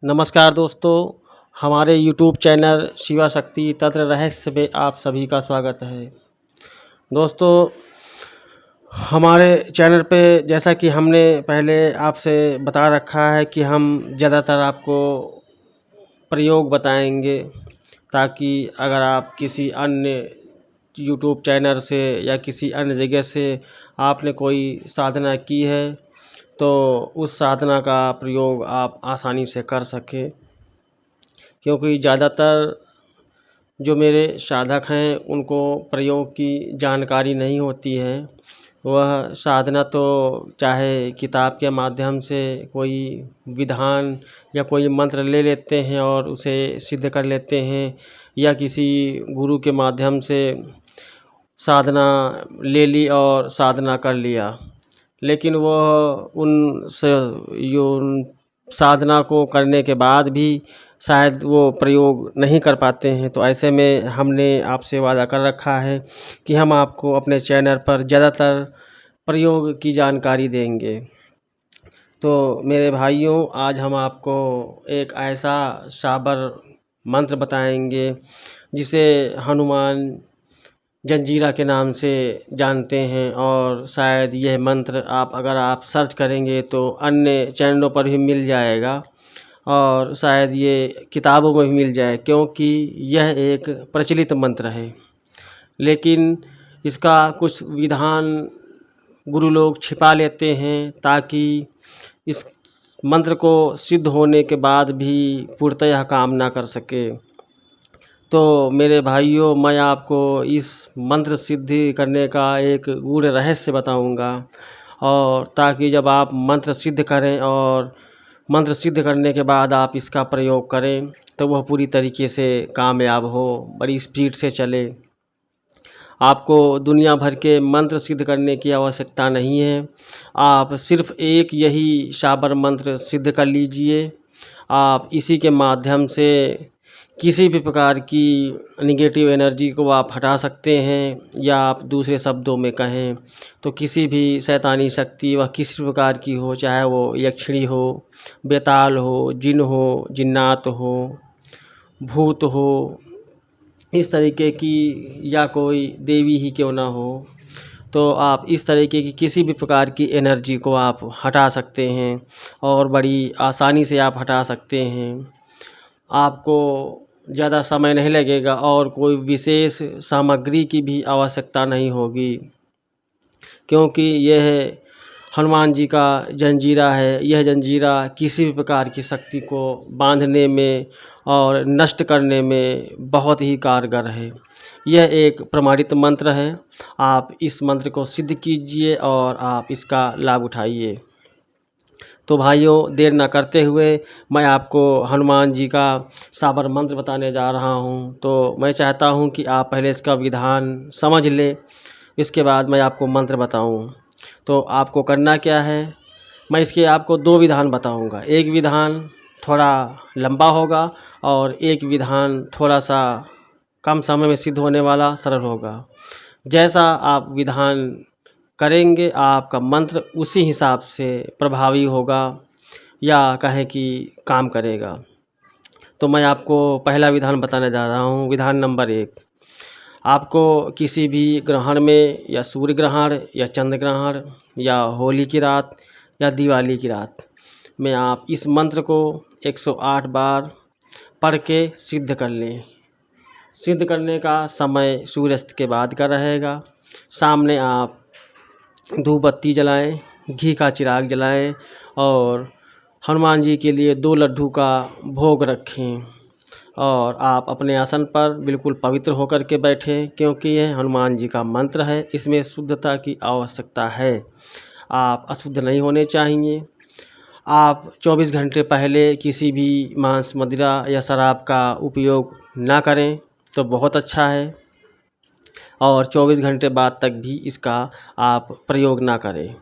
नमस्कार दोस्तों, हमारे यूट्यूब चैनल शिवा शक्ति तंत्र रहस्य में आप सभी का स्वागत है। दोस्तों, हमारे चैनल पे जैसा कि हमने पहले आपसे बता रखा है कि हम ज़्यादातर आपको प्रयोग बताएंगे, ताकि अगर आप किसी अन्य यूट्यूब चैनल से या किसी अन्य जगह से आपने कोई साधना की है तो उस साधना का प्रयोग आप आसानी से कर सकें। क्योंकि ज़्यादातर जो मेरे साधक हैं उनको प्रयोग की जानकारी नहीं होती है। वह साधना तो चाहे किताब के माध्यम से कोई विधान या कोई मंत्र ले लेते हैं और उसे सिद्ध कर लेते हैं, या किसी गुरु के माध्यम से साधना ले ली और साधना कर लिया, लेकिन वह उन साधना को करने के बाद भी शायद वो प्रयोग नहीं कर पाते हैं। तो ऐसे में हमने आपसे वादा कर रखा है कि हम आपको अपने चैनल पर ज़्यादातर प्रयोग की जानकारी देंगे। तो मेरे भाइयों, आज हम आपको एक ऐसा शाबर मंत्र बताएंगे जिसे हनुमान जंजीरा के नाम से जानते हैं, और शायद यह मंत्र अगर आप सर्च करेंगे तो अन्य चैनलों पर भी मिल जाएगा और शायद ये किताबों में भी मिल जाए, क्योंकि यह एक प्रचलित मंत्र है। लेकिन इसका कुछ विधान गुरु लोग छिपा लेते हैं ताकि इस मंत्र को सिद्ध होने के बाद भी पूर्णतः काम ना कर सके। तो मेरे भाइयों, मैं आपको इस मंत्र सिद्धि करने का एक गूढ़ रहस्य बताऊंगा, और ताकि जब आप मंत्र सिद्ध करें और मंत्र सिद्ध करने के बाद आप इसका प्रयोग करें तो वह पूरी तरीके से कामयाब हो, बड़ी स्पीड से चले। आपको दुनिया भर के मंत्र सिद्ध करने की आवश्यकता नहीं है। आप सिर्फ एक यही शाबर मंत्र सिद्ध कर लीजिए। आप इसी के माध्यम से किसी भी प्रकार की निगेटिव एनर्जी को आप हटा सकते हैं, या आप दूसरे शब्दों में कहें तो किसी भी शैतानी शक्ति वह किसी प्रकार की हो, चाहे वो यक्षिणी हो, बेताल हो, जिन हो, जिन्नात हो, भूत हो, इस तरीके की, या कोई देवी ही क्यों ना हो, तो आप इस तरीके की किसी भी प्रकार की एनर्जी को आप हटा सकते हैं और बड़ी आसानी से आप हटा सकते हैं। आपको ज़्यादा समय नहीं लगेगा और कोई विशेष सामग्री की भी आवश्यकता नहीं होगी, क्योंकि यह हनुमान जी का जंजीरा है। यह जंजीरा किसी भी प्रकार की शक्ति को बांधने में और नष्ट करने में बहुत ही कारगर है। यह एक प्रमाणित मंत्र है। आप इस मंत्र को सिद्ध कीजिए और आप इसका लाभ उठाइए। तो भाइयों, देर ना करते हुए मैं आपको हनुमान जी का शाबर मंत्र बताने जा रहा हूं। तो मैं चाहता हूं कि आप पहले इसका विधान समझ लें, इसके बाद मैं आपको मंत्र बताऊं। तो आपको करना क्या है, मैं इसके आपको दो विधान बताऊंगा। एक विधान थोड़ा लंबा होगा और एक विधान थोड़ा सा कम समय में सिद्ध होने वाला सरल होगा। जैसा आप विधान करेंगे आपका मंत्र उसी हिसाब से प्रभावी होगा, या कहें कि काम करेगा। तो मैं आपको पहला विधान बताने जा रहा हूँ। विधान नंबर 1, आपको किसी भी ग्रहण में, या सूर्य ग्रहण, या चंद्र ग्रहण, या होली की रात, या दिवाली की रात में आप इस मंत्र को 108 बार पढ़ के सिद्ध कर लें। सिद्ध करने का समय सूर्यास्त के बाद का रहेगा। सामने आप धूप बत्ती जलाएं, घी का चिराग जलाएं और हनुमान जी के लिए 2 लड्डू का भोग रखें, और आप अपने आसन पर बिल्कुल पवित्र होकर के बैठें, क्योंकि यह हनुमान जी का मंत्र है। इसमें शुद्धता की आवश्यकता है। आप अशुद्ध नहीं होने चाहिए। आप 24 घंटे पहले किसी भी मांस, मदिरा या शराब का उपयोग ना करें तो बहुत अच्छा है, और 24 घंटे बाद तक भी इसका आप प्रयोग ना करें।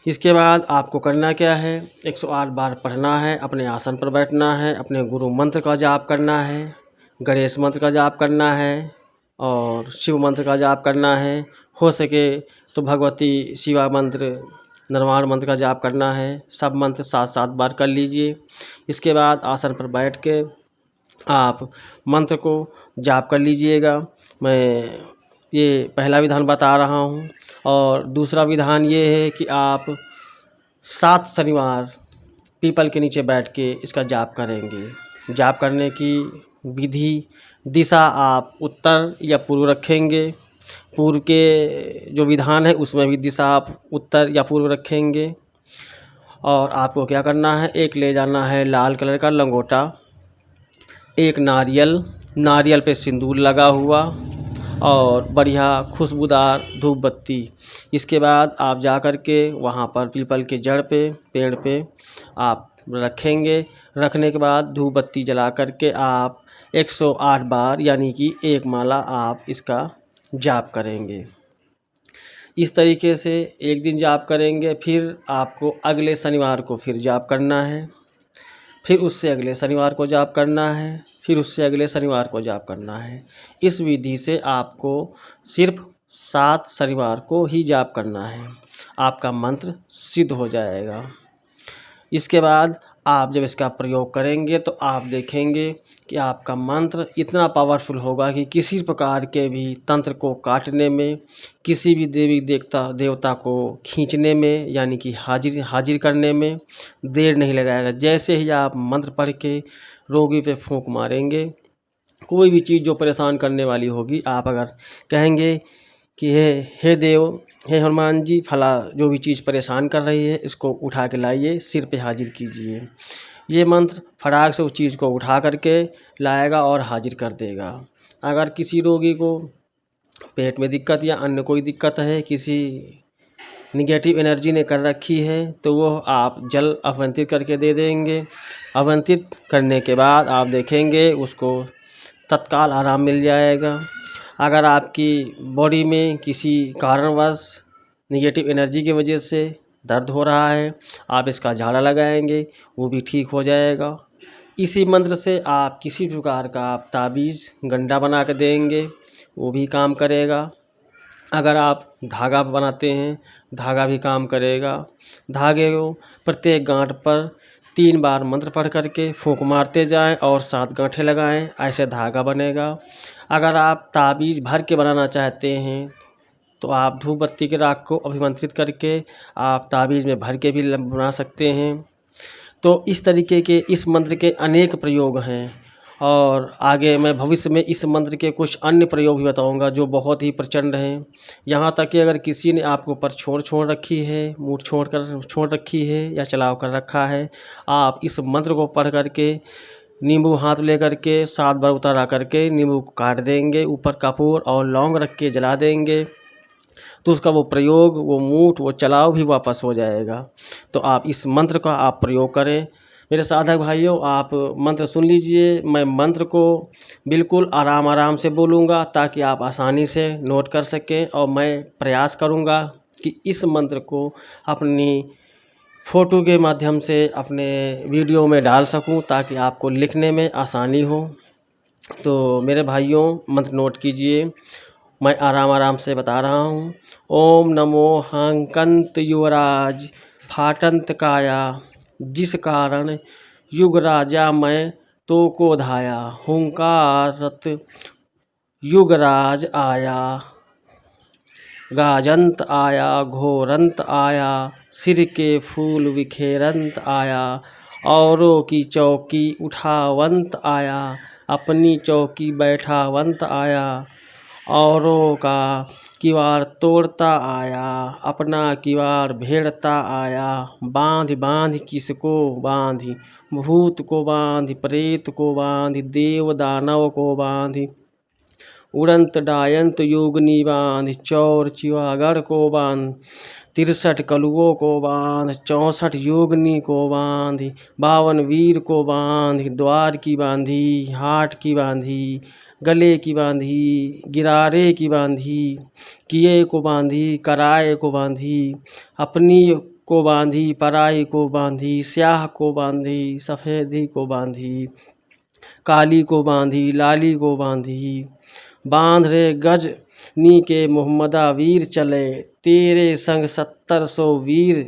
इसके बाद आपको करना क्या है, 108 बार पढ़ना है, अपने आसन पर बैठना है, अपने गुरु मंत्र का जाप करना है, गणेश मंत्र का जाप करना है और शिव मंत्र का जाप करना है। हो सके तो भगवती शिवा मंत्र निर्वाण मंत्र का जाप करना है। सब मंत्र 7-7 बार कर लीजिए। इसके बाद आसन पर बैठ के आप मंत्र को जाप कर लीजिएगा। मैं ये पहला विधान बता रहा हूँ। और दूसरा विधान ये है कि आप 7 शनिवार पीपल के नीचे बैठ के इसका जाप करेंगे। जाप करने की विधि, दिशा आप उत्तर या पूर्व रखेंगे। पूर्व के जो विधान है उसमें भी दिशा आप उत्तर या पूर्व रखेंगे। और आपको क्या करना है, एक ले जाना है लाल कलर का लंगोटा, एक नारियल पे सिंदूर लगा हुआ और बढ़िया खुशबूदार धूप बत्ती। इसके बाद आप जा कर के वहाँ पर पीपल के जड़ पे, पेड़ पे आप रखेंगे। रखने के बाद धूप बत्ती जला कर के आप 108 बार यानी कि एक माला आप इसका जाप करेंगे। इस तरीके से एक दिन जाप करेंगे, फिर आपको अगले शनिवार को फिर जाप करना है, फिर उससे अगले शनिवार को जाप करना है, फिर उससे अगले शनिवार को जाप करना है। इस विधि से आपको सिर्फ 7 शनिवार को ही जाप करना है। आपका मंत्र सिद्ध हो जाएगा। इसके बाद आप जब इसका प्रयोग करेंगे तो आप देखेंगे कि आपका मंत्र इतना पावरफुल होगा कि किसी प्रकार के भी तंत्र को काटने में, किसी भी देवी देवता को खींचने में यानी कि हाजिर करने में देर नहीं लगाएगा। जैसे ही आप मंत्र पढ़ के रोगी पे फूंक मारेंगे, कोई भी चीज़ जो परेशान करने वाली होगी, आप अगर कहेंगे कि हे देव, हे हनुमान जी, फला जो भी चीज़ परेशान कर रही है इसको उठा के लाइए, सिर पे हाजिर कीजिए। ये मंत्र फटाक से उस चीज़ को उठा करके लाएगा और हाजिर कर देगा। अगर किसी रोगी को पेट में दिक्कत या अन्य कोई दिक्कत है, किसी निगेटिव एनर्जी ने कर रखी है, तो वो आप जल आवंटित करके दे देंगे। आवंटित करने के बाद आप देखेंगे उसको तत्काल आराम मिल जाएगा। अगर आपकी बॉडी में किसी कारणवश निगेटिव एनर्जी की वजह से दर्द हो रहा है, आप इसका झाड़ा लगाएंगे, वो भी ठीक हो जाएगा। इसी मंत्र से आप किसी प्रकार का आप ताबीज़ गंडा बना के देंगे, वो भी काम करेगा। अगर आप धागा बनाते हैं, धागा भी काम करेगा। धागे को प्रत्येक गांठ पर 3 बार मंत्र पढ़ करके फूंक मारते जाएं और 7 गांठें लगाएं, ऐसे धागा बनेगा। अगर आप ताबीज़ भर के बनाना चाहते हैं तो आप धूप बत्ती के राख को अभिमंत्रित करके आप ताबीज़ में भर के भी बना सकते हैं। तो इस तरीके के इस मंत्र के अनेक प्रयोग हैं और आगे मैं भविष्य में इस मंत्र के कुछ अन्य प्रयोग भी बताऊंगा जो बहुत ही प्रचंड हैं। यहाँ तक कि अगर किसी ने आपके ऊपर छोड़ रखी है, मूठ छोड़ रखी है या चलाव कर रखा है, आप इस मंत्र को पढ़ करके नींबू हाथ ले करके 7 बार उतारा करके नींबू को काट देंगे, ऊपर कपूर और लौंग रख के जला देंगे, तो उसका वो प्रयोग, वो मूठ, वो चलाव भी वापस हो जाएगा। तो आप इस मंत्र का आप प्रयोग करें। मेरे साधक भाइयों, आप मंत्र सुन लीजिए। मैं मंत्र को बिल्कुल आराम से बोलूँगा ताकि आप आसानी से नोट कर सकें, और मैं प्रयास करूँगा कि इस मंत्र को अपनी फ़ोटो के माध्यम से अपने वीडियो में डाल सकूं ताकि आपको लिखने में आसानी हो। तो मेरे भाइयों, मंत्र नोट कीजिए। मैं आराम से बता रहा हूँ। ओम नमो हंकंत युवराज फाटंत काया, जिस कारण युगराजा मैं तो को धाया। हुंकारत युगराज आया, गाजंत आया, घोरंत आया, सिर के फूल बिखेरंत आया, औरों की चौकी उठावंत आया, अपनी चौकी बैठावंत आया, औरों का किवाड़ तोड़ता आया, अपना किवाड़ भेड़ता आया। बांध किसको बांधी, भूत को बांधी, प्रेत को बांधी, देव दानव को बांधी, उड़ंत डायंत योगनी बांध, चौर चिवागढ़ को बांध, 63 कलुओं को बांध, 64 योगनी को बांधी, 52 वीर को बांधी, द्वार की बांधी, हाट की बांधी, गले की बांधी, गिरारे की बांधी, किए को बांधी, कराए को बांधी, अपनी को बांधी, पराई को बांधी, स्याह को बांधी, सफ़ेदी को बांधी, काली को बांधी, लाली को बांधी। बांध रे गजनी के मोहम्मदा वीर चले, तेरे संग 700 वीर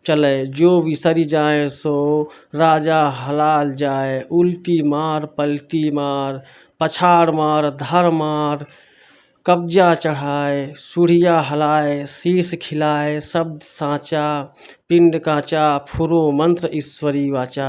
चले, जो विसरी जाए सो राजा हलाल जाए। उल्टी मार पलटी मार, पछाड़ मार धर मार, कब्जा चढ़ाए, सूढ़िया हलाए, शीश खिलाए, शब्द साँचा, पिंड कांचा, फुरो मंत्र ईश्वरी वाचा।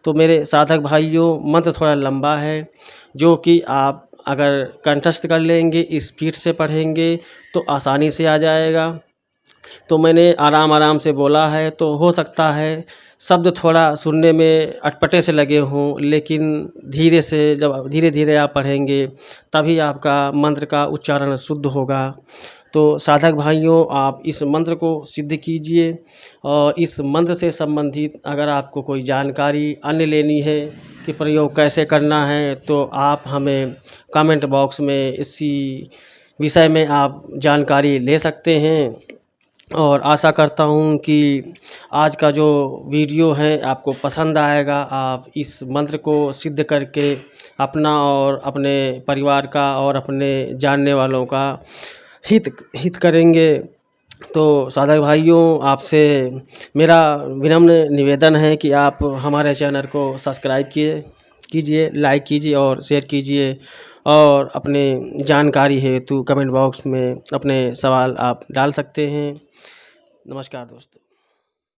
तो मेरे साधक भाइयों, मंत्र थोड़ा लंबा है, जो कि आप अगर कंठस्थ कर लेंगे, स्पीड से पढ़ेंगे तो आसानी से आ जाएगा। तो मैंने आराम आराम से बोला है, तो हो सकता है शब्द थोड़ा सुनने में अटपटे से लगे हों, लेकिन धीरे से जब धीरे धीरे आप पढ़ेंगे तभी आपका मंत्र का उच्चारण शुद्ध होगा। तो साधक भाइयों, आप इस मंत्र को सिद्ध कीजिए, और इस मंत्र से संबंधित अगर आपको कोई जानकारी अन्य लेनी है कि प्रयोग कैसे करना है, तो आप हमें कमेंट बॉक्स में इसी विषय में आप जानकारी ले सकते हैं। और आशा करता हूँ कि आज का जो वीडियो है आपको पसंद आएगा। आप इस मंत्र को सिद्ध करके अपना और अपने परिवार का और अपने जानने वालों का हित करेंगे। तो साधक भाइयों, आपसे मेरा विनम्र निवेदन है कि आप हमारे चैनल को सब्सक्राइब कीजिए, लाइक कीजिए और शेयर कीजिए, और अपने जानकारी हेतु कमेंट बॉक्स में अपने सवाल आप डाल सकते हैं। नमस्कार दोस्तों।